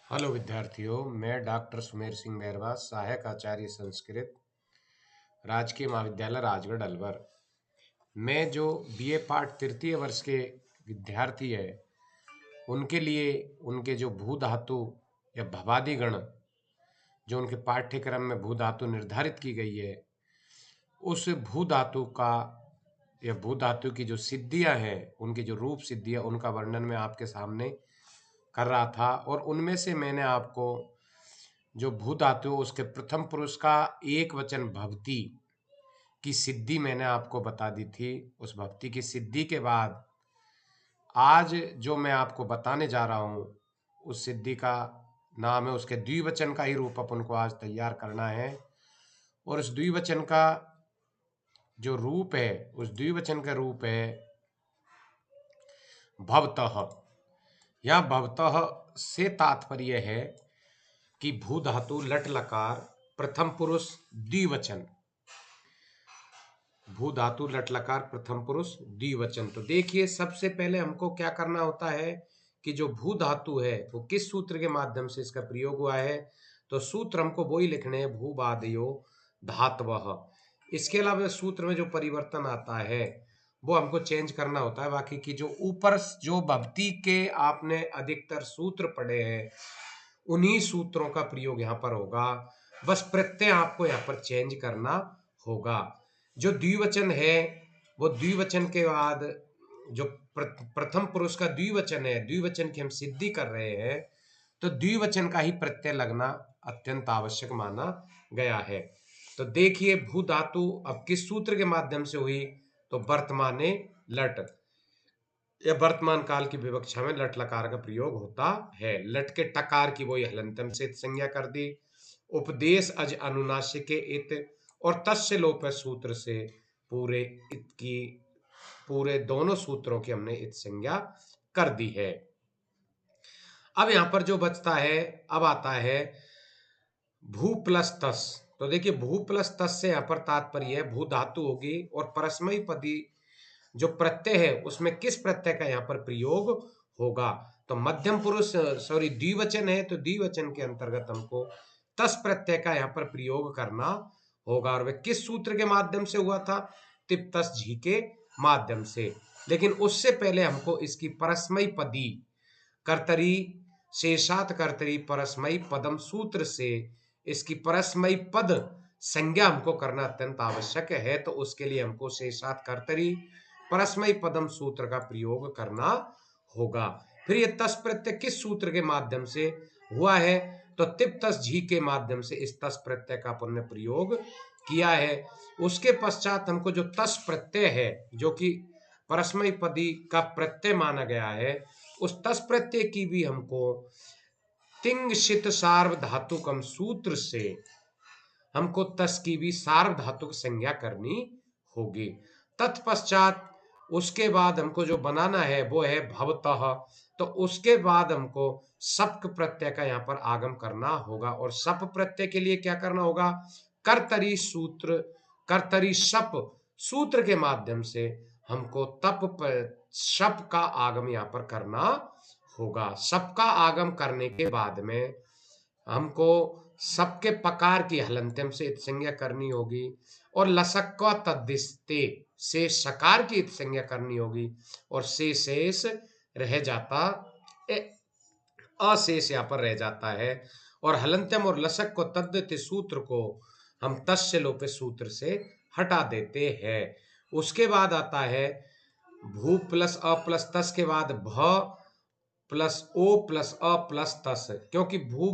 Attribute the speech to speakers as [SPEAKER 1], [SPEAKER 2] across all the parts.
[SPEAKER 1] Hello विद्यार्थियों, मैं doctor Sumer Singh मेहरबा, सहायक आचार्य संस्कृत, राजकीय महाविद्यालय राजगढ़ अलवर। मैं जो बीए पाठ तृतीय वर्ष के विद्यार्थी है उनके लिए उनके जो भू धातु या भवादि गण जो उनके पाठ्यक्रम में भू धातु निर्धारित की गई है, उस भू धातु का या भू धातु की जो सिद्धियां हैं, उनकी जो रूप सिद्धियां, उनका वर्णन मैं आपके सामने कर रहा था। और उनमें से मैंने आपको जो भू धातु उसके प्रथम पुरुष का एक वचन भवती की सिद्धि मैंने आपको बता दी थी। उस भवती की सिद्धि के बाद आज जो मैं आपको बताने जा रहा हूं, उस सिद्धि का नाम है, उसके द्विवचन का ही रूप अपन को आज तैयार करना है। और उस द्विवचन का जो रूप है, उस द्विवचन का रूप है भवतः। यह भवतः से तात्पर्य है कि भू धातु लट लकार प्रथम पुरुष द्विवचन, भू धातु लट लकार प्रथम पुरुष द्विवचन। तो देखिए, सबसे पहले हमको क्या करना होता है कि जो भू धातु है वो किस सूत्र के माध्यम से इसका प्रयोग हुआ है। तो सूत्र हमको वही लिखने हैं, भूबादयो धातवः। इसके अलावा सूत्र में जो परिवर्तन आता है वो हमको चेंज करना होता है। बाकी की जो ऊपर जो भक्ति के आपने अधिकतर सूत्र पढ़े हैं, उन्हीं सूत्रों का प्रयोग यहाँ पर होगा। बस प्रत्यय आपको यहाँ पर चेंज करना होगा। जो द्विवचन है वो द्विवचन के बाद जो प्रथम पुरुष का द्विवचन है, द्विवचन की हम सिद्धि कर रहे हैं, तो द्विवचन का ही प्रत्यय लगना अत्यंत आवश्यक माना गया है। तो देखिए, भू धातु अब किस सूत्र के माध्यम से हुई, तो वर्तमाने लट या वर्तमान काल की विवक्षा में लट लकार का प्रयोग होता है। लट के टकार की वही हलंतम से संज्ञा कर दी। उपदेश अज अनुनासिके इत और तस्य लोप सूत्र से पूरे इत की पूरे दोनों सूत्रों की हमने इत संज्ञा कर दी है। अब यहां पर जो बचता है, अब आता है भू प्लस तस। तो देखिए, भू प्लस तस से यहां पर तात्पर्य है भू धातु होगी और परस्मयी पदी जो प्रत्यय है उसमें किस प्रत्यय का यहाँ पर प्रयोग होगा। तो मध्यम पुरुष सॉरी द्विवचन है, तो द्विवचन के अंतर्गत हमको तस प्रत्यय का यहाँ पर प्रयोग करना होगा। और वह किस सूत्र के माध्यम से हुआ था, तिप तस झी के माध्यम से। लेकिन उससे पहले हमको इसकी परस्मयी पदी कर्तरी शेषात कर्तरी परस्मयी पदम सूत्र से इसकी परस्मयी पद संज्ञा हमको करना अत्यंत आवश्यक है। तो उसके लिए हमको शेषात कर्तरी परस्मयी पदम सूत्र का प्रयोग करना होगा। फिर यह तस प्रत्यय किस सूत्र के माध्यम से हुआ है, तो तिप तस झी के माध्यम से इस तस प्रत्यय का अपन ने प्रयोग किया है। उसके पश्चात हमको जो तस प्रत्यय है, जो कि परस्मयी पदी का प्रत्यय माना गया है, उस तस प्रत्यय की भी हमको तिंगशित सार्वधातुकम सूत्र से हमको तस की भी सार्वधातुक संज्ञा करनी होगी। तत्पश्चात उसके बाद हमको जो बनाना है वो है भवतः। तो उसके बाद हमको सप्क प्रत्यय का यहाँ पर आगम करना होगा। और सप प्रत्यय के लिए क्या करना होगा, कर्तरी सूत्र, कर्तरी शप सूत्र के माध्यम से हमको शप का आगम यहाँ पर करना होगा। शप का आगम करने के बाद में हमको सबके पकार की हलंत्यम से संज्ञा करनी होगी और लसक तद्दिस्ते से सकार की संज्ञा करनी होगी। और से शेष रह जाता, अशेष यहाँ पर रह जाता है। और हलंत्यम और लसक को तद्दित सूत्र को हम तस्य लोपे सूत्र से हटा देते हैं। उसके बाद आता है भू प्लस अ प्लस तस के बाद भ प्लस ओ प्लस अ प्लस तस। क्योंकि भ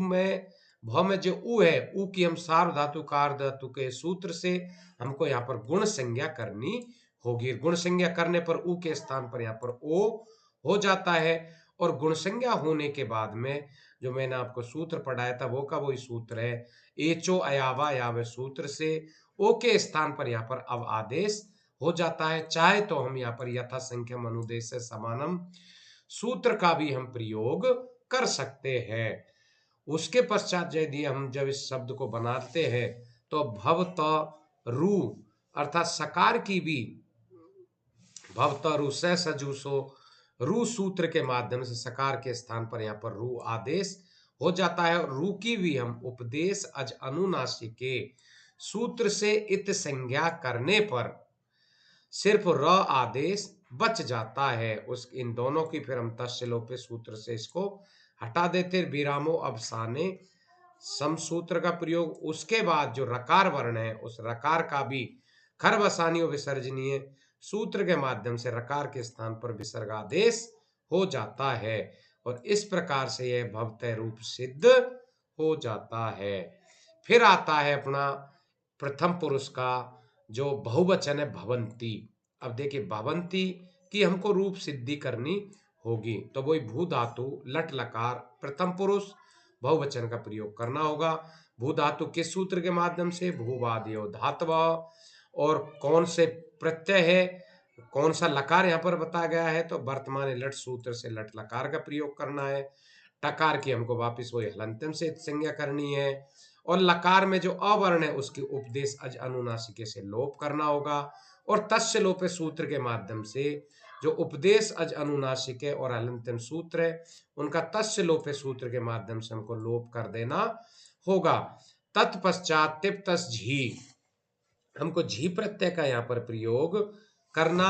[SPEAKER 1] में जो उ है, उ की हम सार्वधातु कार धातु के सूत्र से हमको यहाँ पर गुण संज्ञा करनी होगी। गुण संज्ञा करने पर उ के स्थान पर यहाँ पर ओ हो जाता है। और गुण संज्ञा होने के बाद में जो मैंने आपको सूत्र पढ़ाया था वो का वही सूत्र है, एचो अयावा यावे सूत्र से ओ के स्थान पर यहाँ पर अव आदेश हो जाता है। चाहे तो हम यहाँ पर यथा संख्यम अनुदेश समानम सूत्र का भी हम प्रयोग कर सकते हैं। उसके पश्चात यदि हम जब इस शब्द को बनाते हैं तो भवत रू अर्थात सकार की भी भवत रू सजूसो रू सूत्र के माध्यम से सकार के स्थान पर यहाँ पर रू आदेश हो जाता है। और रुकी भी हम उपदेश अज अनुनासिके सूत्र से इत संज्ञा करने पर सिर्फ र आदेश बच जाता है। उस इन दोनों की फिर हम तस्य लोपे सूत्र से इसको हटा देते। विरामो अवसाने सम सूत्र का प्रयोग। उसके बाद जो रकार वर्ण है उस रकार का भी खरवसानियों विसर्जनीय सूत्र के माध्यम से रकार के स्थान पर विसर्ग आदेश हो जाता है और इस प्रकार से यह भवतः रूप सिद्ध हो जाता है। फिर आता है अपना प्रथम पुरुष का जो बहुवचन है भवंती। अब देखिए भवंती की हमको रूप सिद्धि करनी होगी तो वही भू धातु लट लकार प्रथम पुरुष बहुवचन का प्रयोग करना होगा। भू धातु किस सूत्र के माध्यम से? भूवादयो धातव। और कौन से प्रत्यय है, कौन सा लकार यहाँ पर बताया गया है? तो वर्तमान लट सूत्र से लट लकार का प्रयोग करना है। टकार की हमको वापिस वही हलंत्यम से संज्ञा करनी है और लकार में जो अवर्ण है उसकी उपदेश अज अनुनासिके से लोप करना होगा और तस्य लोपे सूत्र के माध्यम से जो उपदेश अज अनुनासिके और हलंत्यम सूत्र है उनका तस्य लोपे सूत्र के माध्यम से हमको लोप कर देना होगा। तत्पश्चात तिप्तस झी, हमको झी प्रत्यय का यहाँ पर प्रयोग करना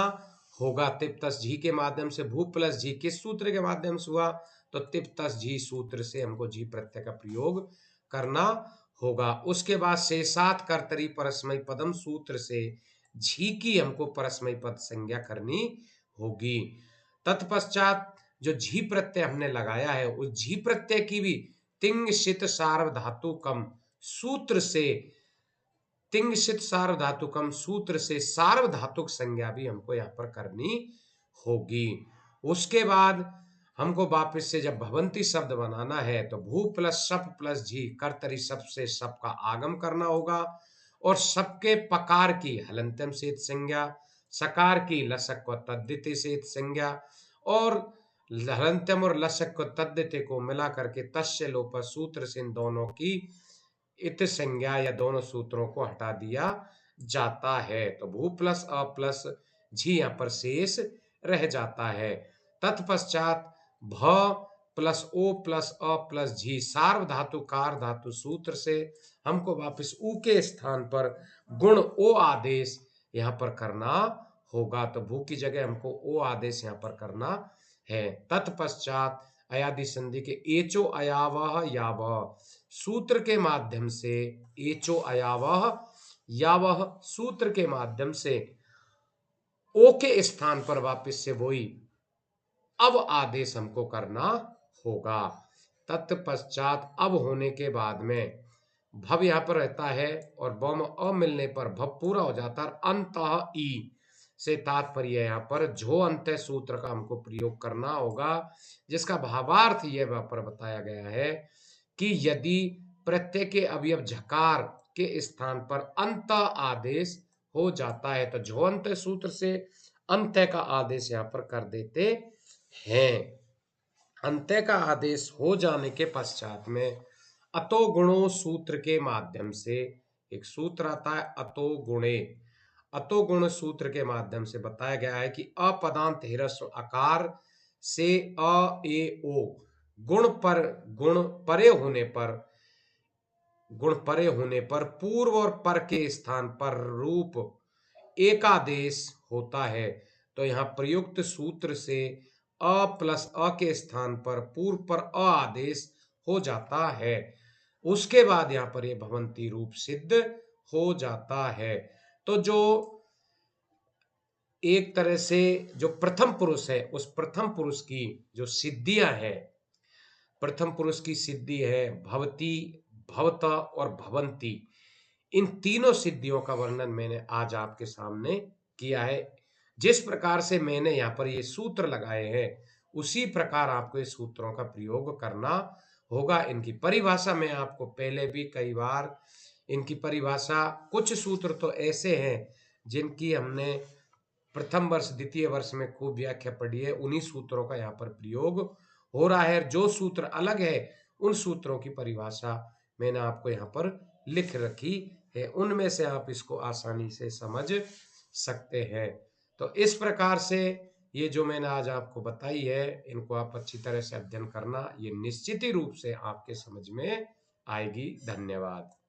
[SPEAKER 1] होगा। तिप्तस झी के माध्यम से भू प्लस झी किस सूत्र के माध्यम से हुआ? तो तिप्तस झी सूत्र से हमको झी प्रत्यय का प्रयोग करना होगा। उसके बाद शेषात कर्तरी परस्मय पदम सूत्र से झी की हमको परस्मय पद संज्ञा करनी होगी। तत्पश्चात जो झी प्रत्यय हमने लगाया है उस झी प्रत्यय की भी तिंग शित सार्वधातुकम सूत्र से तिंगशित सार्वधातुकम सूत्र से सार्वधातुक संज्ञा भी हमको यहाँ पर करनी होगी। उसके बाद हमको वापस से जब भवंती शब्द बनाना है तो भू प्लस सप प्लस झी कर्तरी सप से सप का आगम करना होगा और सबके पकार की हलंत्यम से संज्ञा, सकार की लसक व तद्दिति से संज्ञा और हलंत्यम और लसक व तद्दिति को मिला करके तस्य लोप सूत्र से इन दोनों की इत संज्ञा या दोनों सूत्रों को हटा दिया जाता है। तो भू प्लस अ प्लस झी यहाँ पर शेष रह जाता है। तत्पश्चात भ प्लस ओ प्लस अ प्लस झी सार्वधातु कार धातु सूत्र से हमको वापस ऊ के स्थान पर गुण ओ आदेश यहाँ पर करना होगा। तो भू की जगह हमको ओ आदेश यहाँ पर करना है। तत्पश्चात अयादि संधि के एचो अयावह यावह सूत्र के माध्यम से एचो अयावह यावह सूत्र के माध्यम से ओ के स्थान पर वापस से वही अब आदेश हमको करना होगा। तत्पश्चात अब होने के बाद में भव यहाँ पर रहता है और ब में अ मिलने पर भव पूरा हो जाता है। अंतः ई से तात्पर्य यहाँ पर झो अंत्य सूत्र का हमको प्रयोग करना होगा जिसका भावार्थ यह वहां पर बताया गया है कि यदि प्रत्यय के अवयव झकार के स्थान पर अंत आदेश हो जाता है तो झोअंत सूत्र से अंत्य का आदेश यहाँ पर कर देते हैं। अंत्य का आदेश हो जाने के पश्चात में अतो गुणो सूत्र के माध्यम से एक सूत्र आता है अतो गुणे। अतो गुण सूत्र के माध्यम से बताया गया है कि अपदांत हिरस्व आकार से अ ए ओ गुण परे होने पर पूर्व और पर के स्थान पर रूप एकादेश होता है। तो यहाँ प्रयुक्त सूत्र से अ प्लस अ के स्थान पर पूर्व पर अ आदेश हो जाता है। उसके बाद यहाँ पर यह भवंती रूप सिद्ध हो जाता है। तो जो एक तरह से जो प्रथम पुरुष है उस प्रथम पुरुष की जो सिद्धियां हैं, प्रथम पुरुष की सिद्धि है भवती, भवत और भवंती। इन तीनों सिद्धियों का वर्णन मैंने आज आपके सामने किया है। जिस प्रकार से मैंने यहाँ पर ये सूत्र लगाए हैं उसी प्रकार आपको इस सूत्रों का प्रयोग करना होगा। इनकी परिभाषा मैं आपको पहले भी कई बार इनकी परिभाषा, कुछ सूत्र तो ऐसे हैं जिनकी हमने प्रथम वर्ष द्वितीय वर्ष में खूब व्याख्या पढ़ी है, उन्हीं सूत्रों का यहाँ पर प्रयोग हो रहा है। जो सूत्र अलग है उन सूत्रों की परिभाषा मैंने आपको यहाँ पर लिख रखी है, उनमें से आप इसको आसानी से समझ सकते हैं। तो इस प्रकार से ये जो मैंने आज आपको बताई है, इनको आप अच्छी तरह से अध्ययन करना, ये निश्चित ही रूप से आपके समझ में आएगी। धन्यवाद।